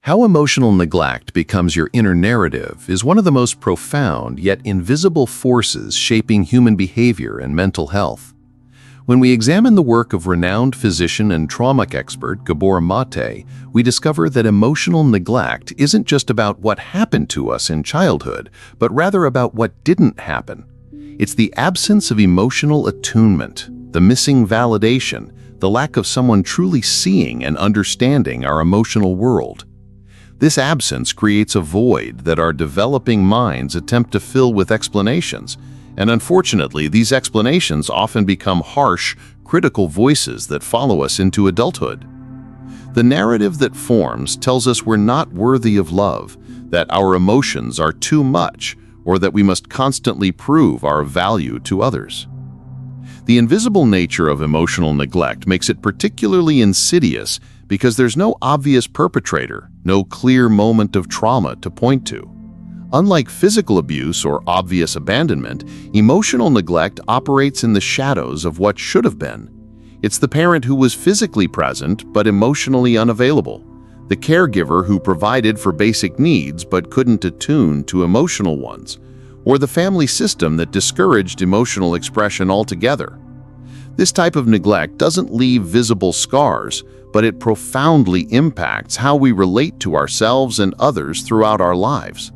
How emotional neglect becomes your inner narrative is one of the most profound yet invisible forces shaping human behavior and mental health. When we examine the work of renowned physician and trauma expert Gabor Maté, we discover that emotional neglect isn't just about what happened to us in childhood, but rather about what didn't happen. It's the absence of emotional attunement, the missing validation, the lack of someone truly seeing and understanding our emotional world. This absence creates a void that our developing minds attempt to fill with explanations, and unfortunately, these explanations often become harsh, critical voices that follow us into adulthood. The narrative that forms tells us we're not worthy of love, that our emotions are too much, or that we must constantly prove our value to others. The invisible nature of emotional neglect makes it particularly insidious because there's no obvious perpetrator, no clear moment of trauma to point to. Unlike physical abuse or obvious abandonment, emotional neglect operates in the shadows of what should have been. It's the parent who was physically present but emotionally unavailable, the caregiver who provided for basic needs but couldn't attune to emotional ones, or the family system that discouraged emotional expression altogether. This type of neglect doesn't leave visible scars, but it profoundly impacts how we relate to ourselves and others throughout our lives.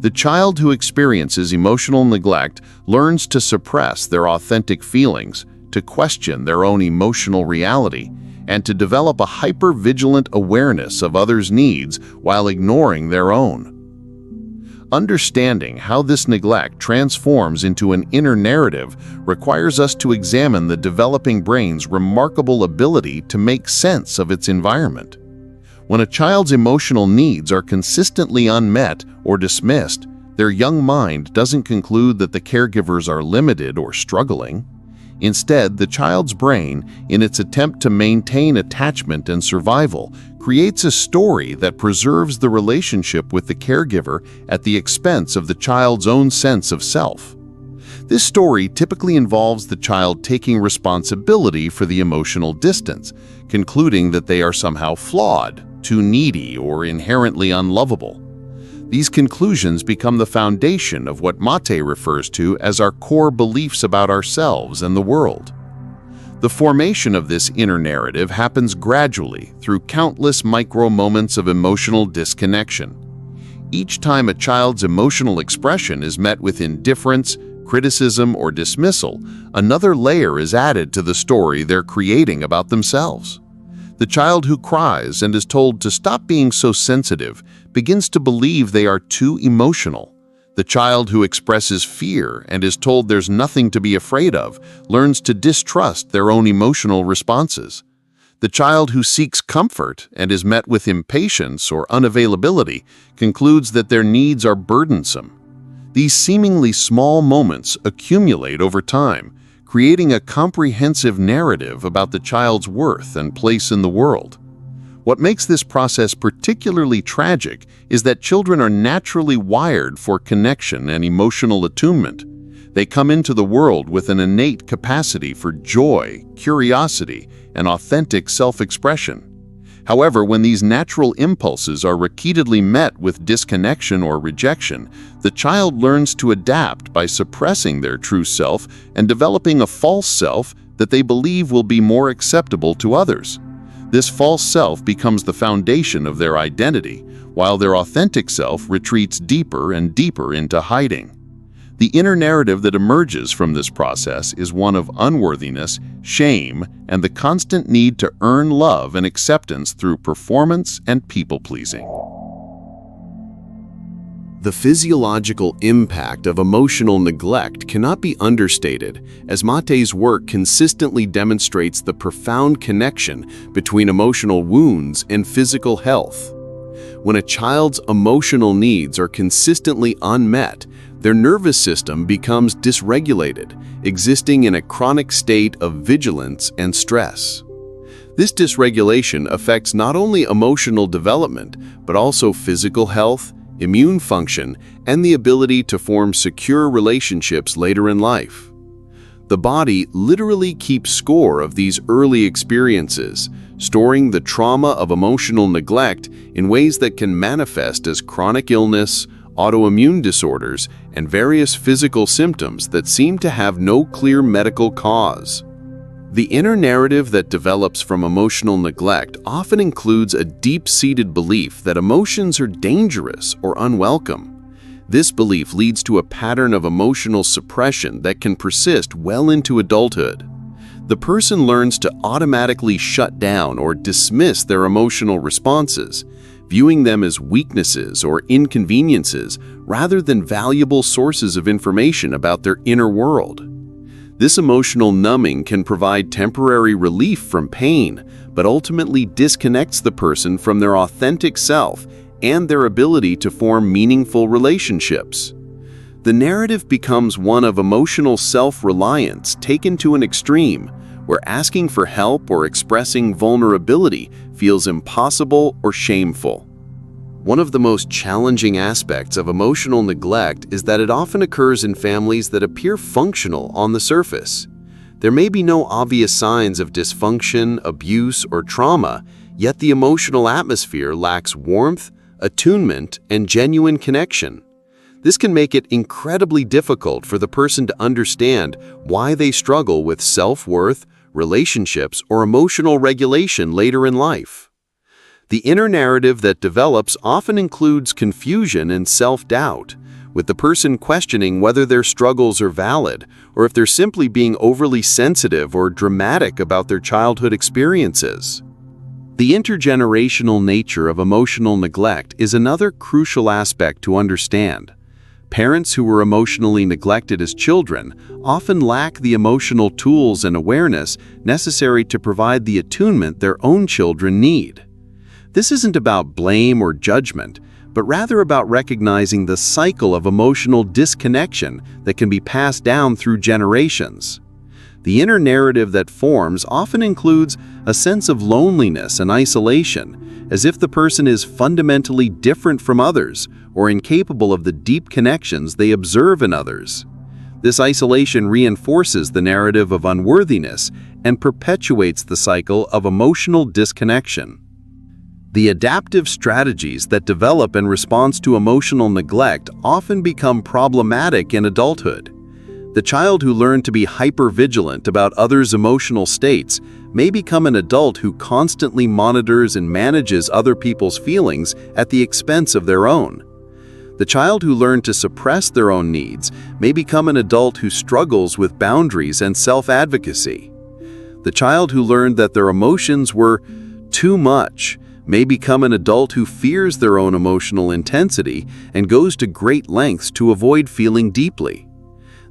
The child who experiences emotional neglect learns to suppress their authentic feelings, to question their own emotional reality, and to develop a hyper-vigilant awareness of others' needs while ignoring their own. Understanding how this neglect transforms into an inner narrative requires us to examine the developing brain's remarkable ability to make sense of its environment. When a child's emotional needs are consistently unmet or dismissed, their young mind doesn't conclude that the caregivers are limited or struggling. Instead, the child's brain, in its attempt to maintain attachment and survival, creates a story that preserves the relationship with the caregiver at the expense of the child's own sense of self. This story typically involves the child taking responsibility for the emotional distance, concluding that they are somehow flawed, too needy, or inherently unlovable. These conclusions become the foundation of what Maté refers to as our core beliefs about ourselves and the world. The formation of this inner narrative happens gradually through countless micro-moments of emotional disconnection. Each time a child's emotional expression is met with indifference, criticism, or dismissal, another layer is added to the story they're creating about themselves. The child who cries and is told to stop being so sensitive begins to believe they are too emotional. The child who expresses fear and is told there's nothing to be afraid of learns to distrust their own emotional responses. The child who seeks comfort and is met with impatience or unavailability concludes that their needs are burdensome. These seemingly small moments accumulate over time, creating a comprehensive narrative about the child's worth and place in the world. What makes this process particularly tragic is that children are naturally wired for connection and emotional attunement. They come into the world with an innate capacity for joy, curiosity, and authentic self-expression. However, when these natural impulses are repeatedly met with disconnection or rejection, the child learns to adapt by suppressing their true self and developing a false self that they believe will be more acceptable to others. This false self becomes the foundation of their identity, while their authentic self retreats deeper and deeper into hiding. The inner narrative that emerges from this process is one of unworthiness, shame, and the constant need to earn love and acceptance through performance and people-pleasing. The physiological impact of emotional neglect cannot be understated, as Maté's work consistently demonstrates the profound connection between emotional wounds and physical health. When a child's emotional needs are consistently unmet, their nervous system becomes dysregulated, existing in a chronic state of vigilance and stress. This dysregulation affects not only emotional development, but also physical health, immune function, and the ability to form secure relationships later in life. The body literally keeps score of these early experiences, storing the trauma of emotional neglect in ways that can manifest as chronic illness, autoimmune disorders, and various physical symptoms that seem to have no clear medical cause. The inner narrative that develops from emotional neglect often includes a deep-seated belief that emotions are dangerous or unwelcome. This belief leads to a pattern of emotional suppression that can persist well into adulthood. The person learns to automatically shut down or dismiss their emotional responses, viewing them as weaknesses or inconveniences rather than valuable sources of information about their inner world. This emotional numbing can provide temporary relief from pain, but ultimately disconnects the person from their authentic self and their ability to form meaningful relationships. The narrative becomes one of emotional self-reliance taken to an extreme, where asking for help or expressing vulnerability feels impossible or shameful. One of the most challenging aspects of emotional neglect is that it often occurs in families that appear functional on the surface. There may be no obvious signs of dysfunction, abuse, or trauma, yet the emotional atmosphere lacks warmth, attunement, and genuine connection. This can make it incredibly difficult for the person to understand why they struggle with self-worth, relationships, or emotional regulation later in life. The inner narrative that develops often includes confusion and self-doubt, with the person questioning whether their struggles are valid or if they're simply being overly sensitive or dramatic about their childhood experiences. The intergenerational nature of emotional neglect is another crucial aspect to understand. Parents who were emotionally neglected as children often lack the emotional tools and awareness necessary to provide the attunement their own children need. This isn't about blame or judgment, but rather about recognizing the cycle of emotional disconnection that can be passed down through generations. The inner narrative that forms often includes a sense of loneliness and isolation, as if the person is fundamentally different from others or incapable of the deep connections they observe in others. This isolation reinforces the narrative of unworthiness and perpetuates the cycle of emotional disconnection. The adaptive strategies that develop in response to emotional neglect often become problematic in adulthood. The child who learned to be hypervigilant about others' emotional states may become an adult who constantly monitors and manages other people's feelings at the expense of their own. The child who learned to suppress their own needs may become an adult who struggles with boundaries and self-advocacy. The child who learned that their emotions were too much may become an adult who fears their own emotional intensity and goes to great lengths to avoid feeling deeply.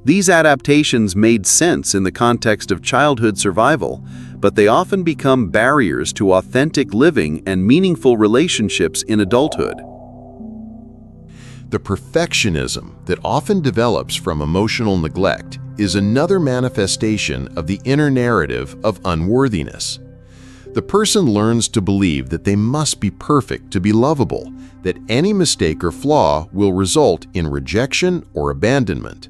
These adaptations made sense in the context of childhood survival, but they often become barriers to authentic living and meaningful relationships in adulthood. The perfectionism that often develops from emotional neglect is another manifestation of the inner narrative of unworthiness. The person learns to believe that they must be perfect to be lovable, that any mistake or flaw will result in rejection or abandonment.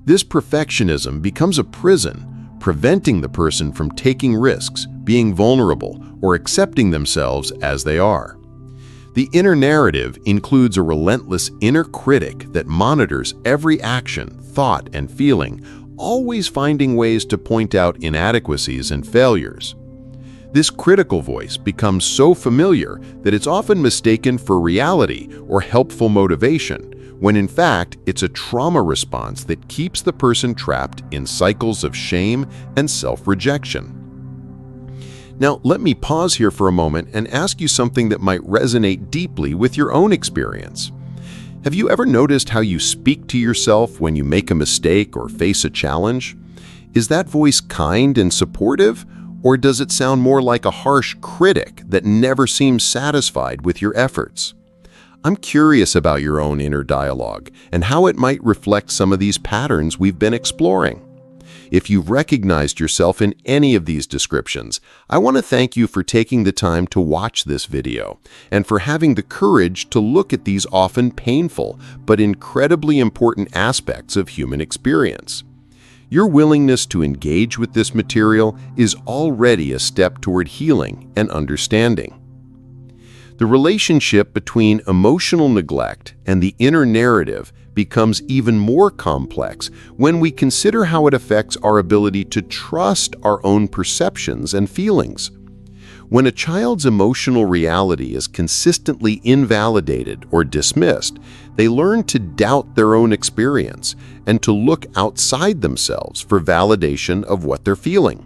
This perfectionism becomes a prison, preventing the person from taking risks, being vulnerable, or accepting themselves as they are. The inner narrative includes a relentless inner critic that monitors every action, thought, and feeling, always finding ways to point out inadequacies and failures. This critical voice becomes so familiar that it's often mistaken for reality or helpful motivation, when in fact it's a trauma response that keeps the person trapped in cycles of shame and self-rejection. Now, let me pause here for a moment and ask you something that might resonate deeply with your own experience. Have you ever noticed how you speak to yourself when you make a mistake or face a challenge? Is that voice kind and supportive? Or does it sound more like a harsh critic that never seems satisfied with your efforts? I'm curious about your own inner dialogue and how it might reflect some of these patterns we've been exploring. If you've recognized yourself in any of these descriptions, I want to thank you for taking the time to watch this video and for having the courage to look at these often painful but incredibly important aspects of human experience. Your willingness to engage with this material is already a step toward healing and understanding. The relationship between emotional neglect and the inner narrative becomes even more complex when we consider how it affects our ability to trust our own perceptions and feelings. When a child's emotional reality is consistently invalidated or dismissed, they learn to doubt their own experience and to look outside themselves for validation of what they're feeling.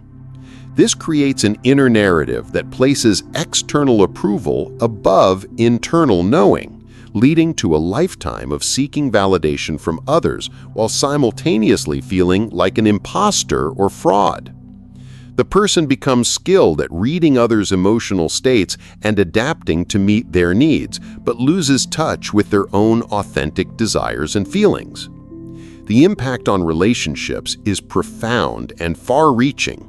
This creates an inner narrative that places external approval above internal knowing, leading to a lifetime of seeking validation from others while simultaneously feeling like an imposter or fraud. The person becomes skilled at reading others' emotional states and adapting to meet their needs, but loses touch with their own authentic desires and feelings. The impact on relationships is profound and far-reaching.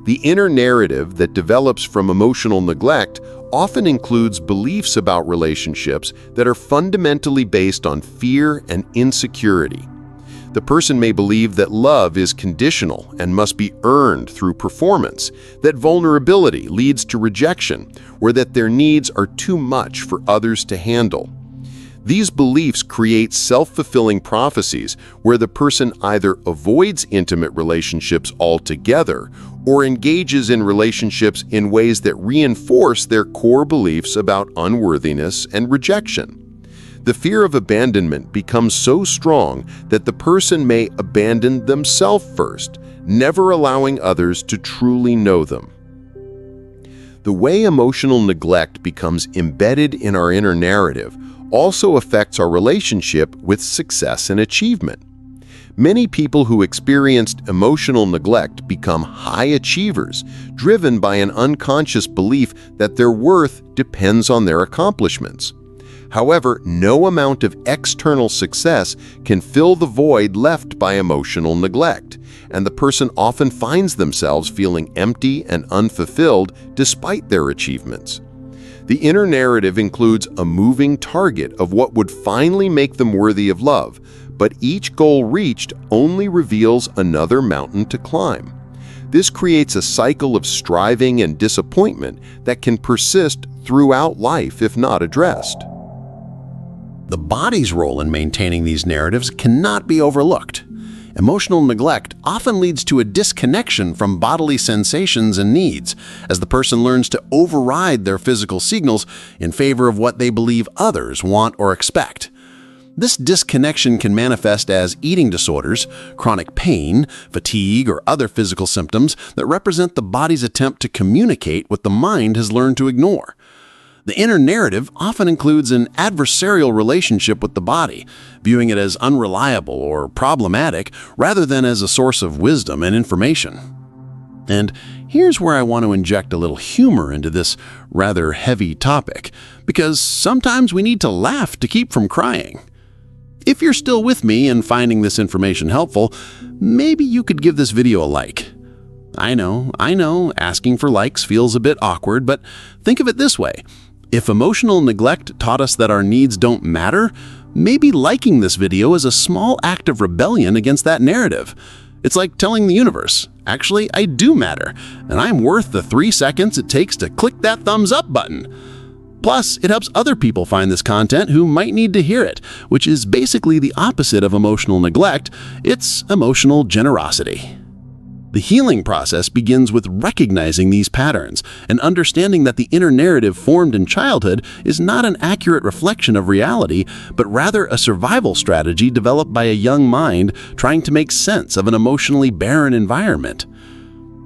The inner narrative that develops from emotional neglect often includes beliefs about relationships that are fundamentally based on fear and insecurity. The person may believe that love is conditional and must be earned through performance, that vulnerability leads to rejection, or that their needs are too much for others to handle. These beliefs create self-fulfilling prophecies where the person either avoids intimate relationships altogether or engages in relationships in ways that reinforce their core beliefs about unworthiness and rejection. The fear of abandonment becomes so strong that the person may abandon themselves first, never allowing others to truly know them. The way emotional neglect becomes embedded in our inner narrative also affects our relationship with success and achievement. Many people who experienced emotional neglect become high achievers, driven by an unconscious belief that their worth depends on their accomplishments. However, no amount of external success can fill the void left by emotional neglect, and the person often finds themselves feeling empty and unfulfilled despite their achievements. The inner narrative includes a moving target of what would finally make them worthy of love, but each goal reached only reveals another mountain to climb. This creates a cycle of striving and disappointment that can persist throughout life if not addressed. The body's role in maintaining these narratives cannot be overlooked. Emotional neglect often leads to a disconnection from bodily sensations and needs, as the person learns to override their physical signals in favor of what they believe others want or expect. This disconnection can manifest as eating disorders, chronic pain, fatigue, or other physical symptoms that represent the body's attempt to communicate what the mind has learned to ignore. The inner narrative often includes an adversarial relationship with the body, viewing it as unreliable or problematic rather than as a source of wisdom and information. And here's where I want to inject a little humor into this rather heavy topic, because sometimes we need to laugh to keep from crying. If you're still with me and finding this information helpful, maybe you could give this video a like. I know, asking for likes feels a bit awkward, but think of it this way. If emotional neglect taught us that our needs don't matter, maybe liking this video is a small act of rebellion against that narrative. It's like telling the universe, actually, I do matter, and I'm worth the 3 seconds it takes to click that thumbs up button. Plus, it helps other people find this content who might need to hear it, which is basically the opposite of emotional neglect. It's emotional generosity. The healing process begins with recognizing these patterns and understanding that the inner narrative formed in childhood is not an accurate reflection of reality, but rather a survival strategy developed by a young mind trying to make sense of an emotionally barren environment.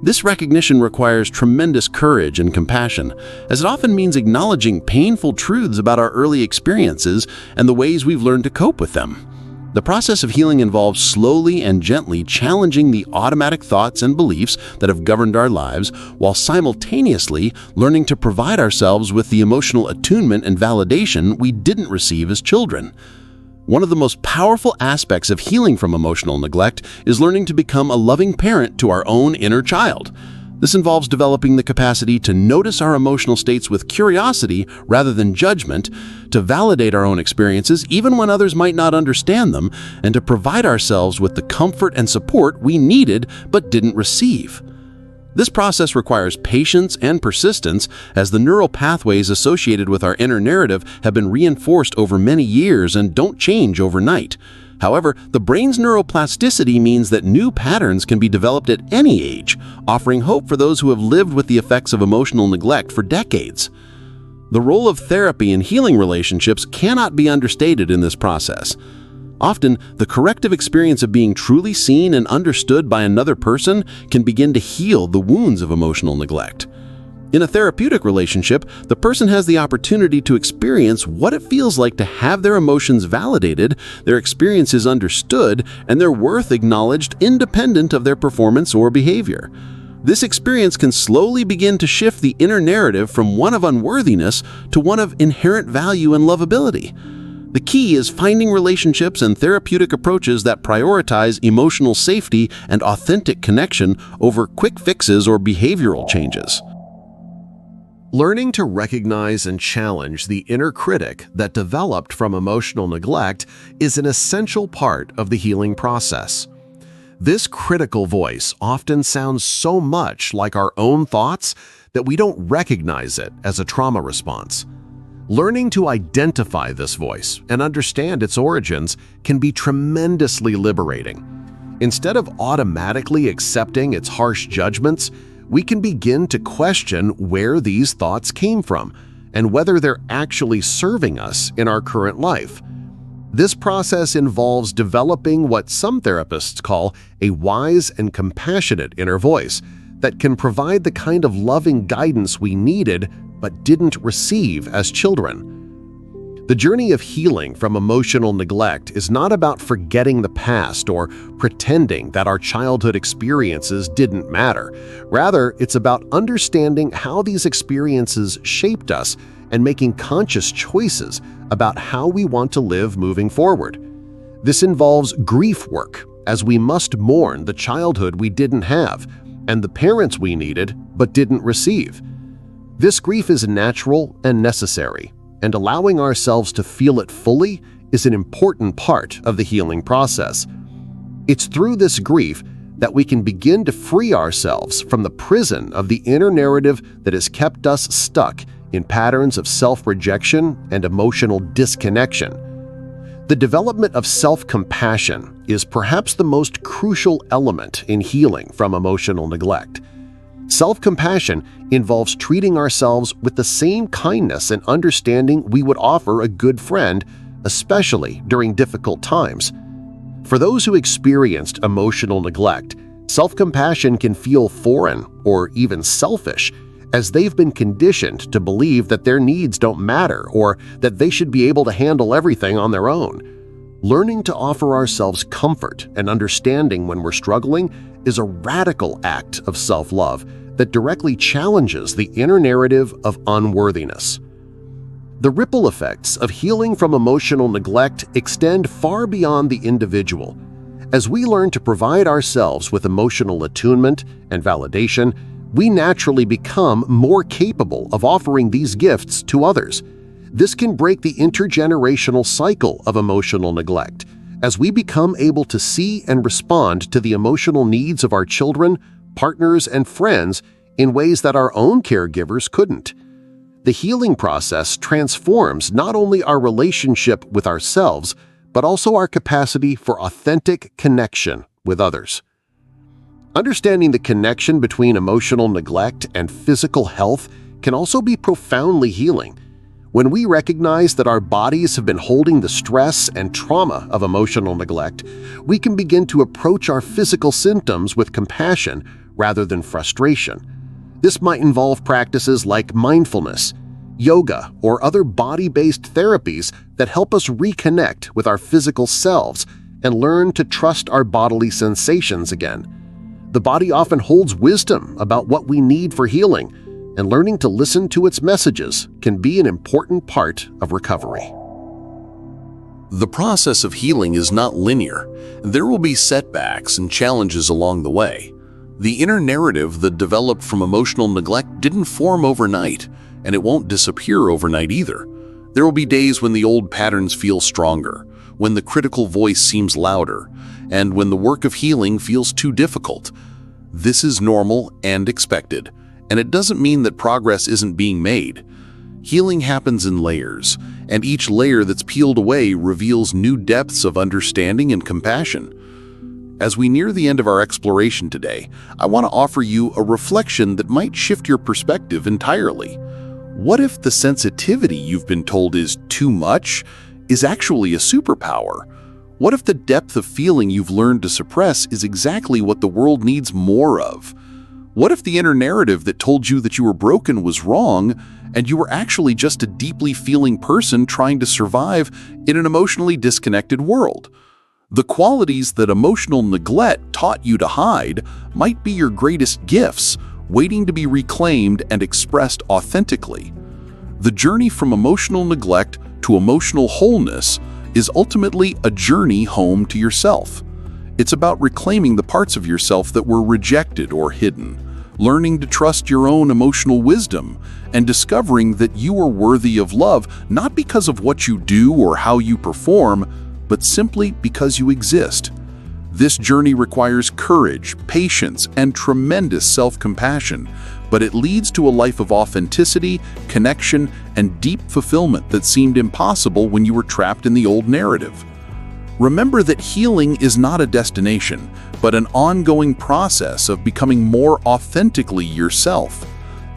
This recognition requires tremendous courage and compassion, as it often means acknowledging painful truths about our early experiences and the ways we've learned to cope with them. The process of healing involves slowly and gently challenging the automatic thoughts and beliefs that have governed our lives, while simultaneously learning to provide ourselves with the emotional attunement and validation we didn't receive as children. One of the most powerful aspects of healing from emotional neglect is learning to become a loving parent to our own inner child. This involves developing the capacity to notice our emotional states with curiosity rather than judgment, to validate our own experiences even when others might not understand them, and to provide ourselves with the comfort and support we needed but didn't receive. This process requires patience and persistence, as the neural pathways associated with our inner narrative have been reinforced over many years and don't change overnight. However, the brain's neuroplasticity means that new patterns can be developed at any age, offering hope for those who have lived with the effects of emotional neglect for decades. The role of therapy in healing relationships cannot be understated in this process. Often, the corrective experience of being truly seen and understood by another person can begin to heal the wounds of emotional neglect. In a therapeutic relationship, the person has the opportunity to experience what it feels like to have their emotions validated, their experiences understood, and their worth acknowledged independent of their performance or behavior. This experience can slowly begin to shift the inner narrative from one of unworthiness to one of inherent value and lovability. The key is finding relationships and therapeutic approaches that prioritize emotional safety and authentic connection over quick fixes or behavioral changes. Learning to recognize and challenge the inner critic that developed from emotional neglect is an essential part of the healing process. This critical voice often sounds so much like our own thoughts that we don't recognize it as a trauma response. Learning to identify this voice and understand its origins can be tremendously liberating. Instead of automatically accepting its harsh judgments, we can begin to question where these thoughts came from and whether they're actually serving us in our current life. This process involves developing what some therapists call a wise and compassionate inner voice that can provide the kind of loving guidance we needed but didn't receive as children. The journey of healing from emotional neglect is not about forgetting the past or pretending that our childhood experiences didn't matter. Rather, it's about understanding how these experiences shaped us and making conscious choices about how we want to live moving forward. This involves grief work, as we must mourn the childhood we didn't have and the parents we needed but didn't receive. This grief is natural and necessary, and allowing ourselves to feel it fully is an important part of the healing process. It's through this grief that we can begin to free ourselves from the prison of the inner narrative that has kept us stuck in patterns of self-rejection and emotional disconnection. The development of self-compassion is perhaps the most crucial element in healing from emotional neglect. Self-compassion involves treating ourselves with the same kindness and understanding we would offer a good friend, especially during difficult times. For those who experienced emotional neglect, self-compassion can feel foreign or even selfish, as they've been conditioned to believe that their needs don't matter or that they should be able to handle everything on their own. Learning to offer ourselves comfort and understanding when we're struggling is a radical act of self-love that directly challenges the inner narrative of unworthiness. The ripple effects of healing from emotional neglect extend far beyond the individual. As we learn to provide ourselves with emotional attunement and validation, we naturally become more capable of offering these gifts to others. This can break the intergenerational cycle of emotional neglect, as we become able to see and respond to the emotional needs of our children, partners, and friends in ways that our own caregivers couldn't. The healing process transforms not only our relationship with ourselves, but also our capacity for authentic connection with others. Understanding the connection between emotional neglect and physical health can also be profoundly healing. When we recognize that our bodies have been holding the stress and trauma of emotional neglect, we can begin to approach our physical symptoms with compassion rather than frustration. This might involve practices like mindfulness, yoga, or other body-based therapies that help us reconnect with our physical selves and learn to trust our bodily sensations again. The body often holds wisdom about what we need for healing, and learning to listen to its messages can be an important part of recovery. The process of healing is not linear. There will be setbacks and challenges along the way. The inner narrative that developed from emotional neglect didn't form overnight, and it won't disappear overnight either. There will be days when the old patterns feel stronger, when the critical voice seems louder, and when the work of healing feels too difficult. This is normal and expected, and it doesn't mean that progress isn't being made. Healing happens in layers, and each layer that's peeled away reveals new depths of understanding and compassion. As we near the end of our exploration today, I want to offer you a reflection that might shift your perspective entirely. What if the sensitivity you've been told is too much is actually a superpower? What if the depth of feeling you've learned to suppress is exactly what the world needs more of? What if the inner narrative that told you that you were broken was wrong, and you were actually just a deeply feeling person trying to survive in an emotionally disconnected world? The qualities that emotional neglect taught you to hide might be your greatest gifts, waiting to be reclaimed and expressed authentically. The journey from emotional neglect to emotional wholeness is ultimately a journey home to yourself. It's about reclaiming the parts of yourself that were rejected or hidden, learning to trust your own emotional wisdom, and discovering that you are worthy of love not because of what you do or how you perform, but simply because you exist. This journey requires courage, patience, and tremendous self-compassion, but it leads to a life of authenticity, connection, and deep fulfillment that seemed impossible when you were trapped in the old narrative. Remember that healing is not a destination, but an ongoing process of becoming more authentically yourself.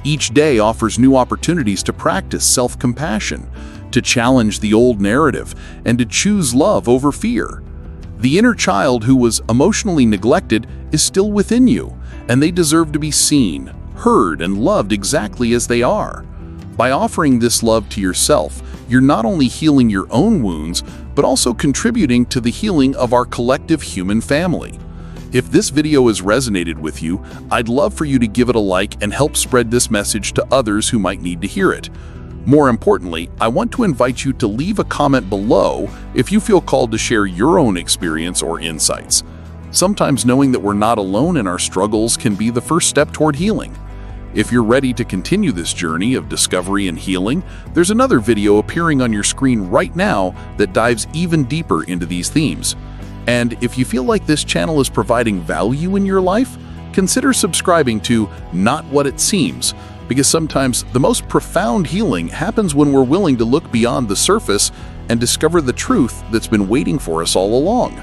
Each day offers new opportunities to practice self-compassion, to challenge the old narrative, and to choose love over fear. The inner child who was emotionally neglected is still within you, and they deserve to be seen, heard, and loved exactly as they are. By offering this love to yourself, you're not only healing your own wounds, but also contributing to the healing of our collective human family. If this video has resonated with you, I'd love for you to give it a like and help spread this message to others who might need to hear it. More importantly, I want to invite you to leave a comment below if you feel called to share your own experience or insights. Sometimes knowing that we're not alone in our struggles can be the first step toward healing. If you're ready to continue this journey of discovery and healing, there's another video appearing on your screen right now that dives even deeper into these themes. And if you feel like this channel is providing value in your life, consider subscribing to Not What It Seems, because sometimes the most profound healing happens when we're willing to look beyond the surface and discover the truth that's been waiting for us all along.